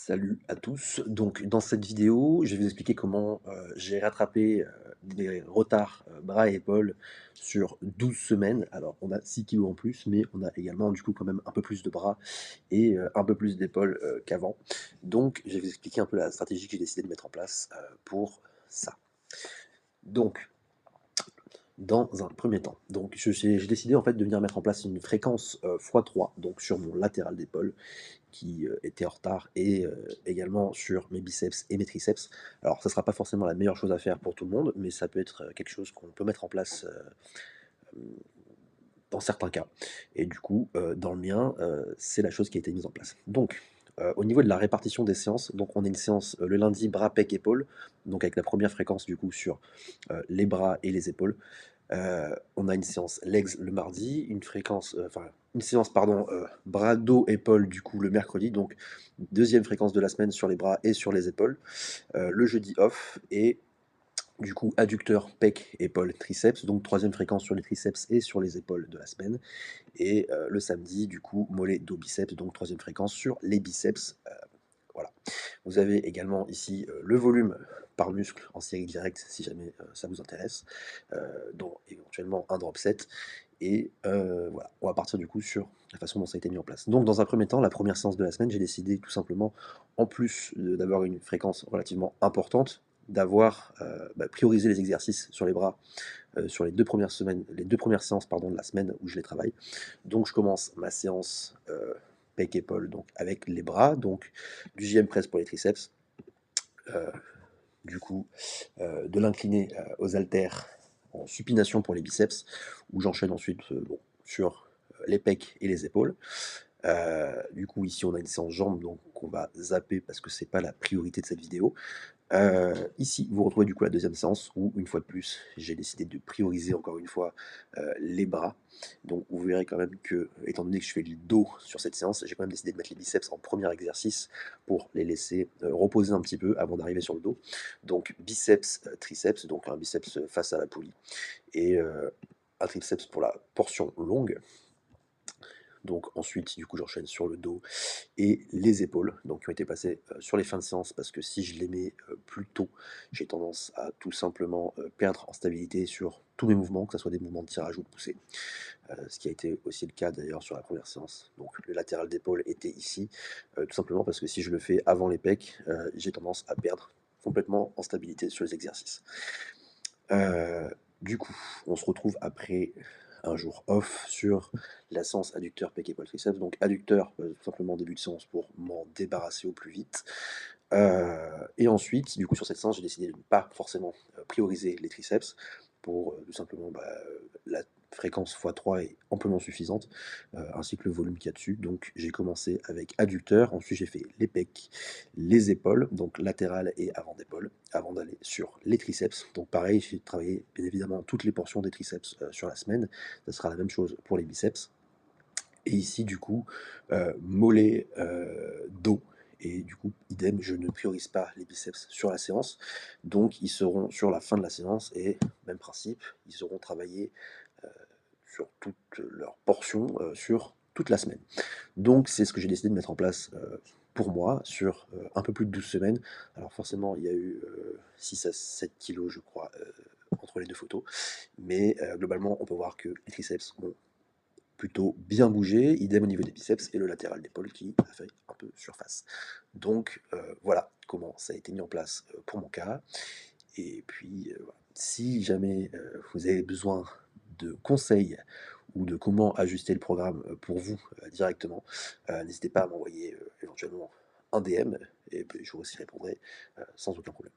Salut à tous. Donc, dans cette vidéo, je vais vous expliquer comment j'ai rattrapé des retards bras et épaules sur 12 semaines. Alors, on a 6 kilos en plus, mais on a également du coup quand même un peu plus de bras et un peu plus d'épaules qu'avant. Donc, je vais vous expliquer un peu la stratégie que j'ai décidé de mettre en place pour ça. Donc, dans un premier temps, donc j'ai décidé en fait de venir mettre en place une fréquence x3, donc sur mon latéral d'épaule qui était en retard et également sur mes biceps et mes triceps. Alors ça ne sera pas forcément la meilleure chose à faire pour tout le monde, mais ça peut être quelque chose qu'on peut mettre en place dans certains cas. Et du coup, dans le mien, c'est la chose qui a été mise en place. Donc, au niveau de la répartition des séances, donc on a une séance le lundi bras, pec, épaules, donc avec la première fréquence du coup sur les bras et les épaules. On a une séance legs le mardi, une séance pardon, bras, dos, épaules du coup le mercredi, donc deuxième fréquence de la semaine sur les bras et sur les épaules. Le jeudi off et du coup adducteur, pec, épaules, triceps, donc troisième fréquence sur les triceps et sur les épaules de la semaine. Et le samedi du coup mollet, dos, biceps, donc troisième fréquence sur les biceps. Voilà. Vous avez également ici le volume par muscle en série directe si jamais ça vous intéresse, dont éventuellement un drop set. Et voilà, on va partir du coup sur la façon dont ça a été mis en place. Donc dans un premier temps, la première séance de la semaine, j'ai décidé tout simplement, en plus d'avoir une fréquence relativement importante, d'avoir priorisé les exercices sur les bras sur les 2 premières semaines, les 2 premières séances pardon, de la semaine où je les travaille. Donc je commence ma séance pec épaule donc avec les bras, donc du JM press pour les triceps, euh, du coup de l'incliné aux haltères en supination pour les biceps, où j'enchaîne ensuite sur les pecs et les épaules. Du coup ici on a une séance jambes donc on va zapper parce que c'est pas la priorité de cette vidéo. Ici, vous retrouvez du coup la deuxième séance où, une fois de plus, j'ai décidé de prioriser encore une fois les bras. Donc, vous verrez quand même que, étant donné que je fais le dos sur cette séance, j'ai quand même décidé de mettre les biceps en premier exercice pour les laisser reposer un petit peu avant d'arriver sur le dos. Donc, biceps, triceps, donc un biceps face à la poulie et un triceps pour la portion longue. Donc ensuite, du coup, j'enchaîne sur le dos et les épaules, donc qui ont été passées sur les fins de séance, parce que si je les mets plus tôt, j'ai tendance à tout simplement perdre en stabilité sur tous mes mouvements, que ce soit des mouvements de tirage ou de poussée, ce qui a été aussi le cas d'ailleurs sur la première séance. Donc le latéral d'épaule était ici, tout simplement parce que si je le fais avant les pecs, j'ai tendance à perdre complètement en stabilité sur les exercices. Euh, du coup, on se retrouve après un jour off sur la séance adducteur, pec, épaule, triceps. Donc adducteur, tout simplement début de séance pour m'en débarrasser au plus vite. Et ensuite, du coup, sur cette séance, j'ai décidé de ne pas forcément prioriser les triceps pour tout simplement la fréquence x3 est amplement suffisante, ainsi que le volume qu'il y a dessus. Donc j'ai commencé avec adducteur, ensuite j'ai fait les pecs, les épaules, donc latéral et avant d'épaule, avant d'aller sur les triceps. Donc pareil, j'ai travaillé bien évidemment toutes les portions des triceps sur la semaine. Ça sera la même chose pour les biceps. Et ici, du coup, mollet, dos. Et du coup, idem, je ne priorise pas les biceps sur la séance. Donc, ils seront sur la fin de la séance. Et même principe, ils seront travaillés euh, sur toutes leurs portions sur toute la semaine. Donc, c'est ce que j'ai décidé de mettre en place pour moi sur un peu plus de 12 semaines. Alors, forcément, il y a eu 6 à 7 kilos, je crois, entre les deux photos. Mais globalement, on peut voir que les triceps ont plutôt bien bougé, idem au niveau des biceps et le latéral d'épaule qui a fait un peu surface. Donc voilà comment ça a été mis en place pour mon cas. Et puis voilà. Si jamais vous avez besoin de conseils ou de comment ajuster le programme pour vous directement, n'hésitez pas à m'envoyer éventuellement un DM et puis je vous aussi répondrai sans aucun problème.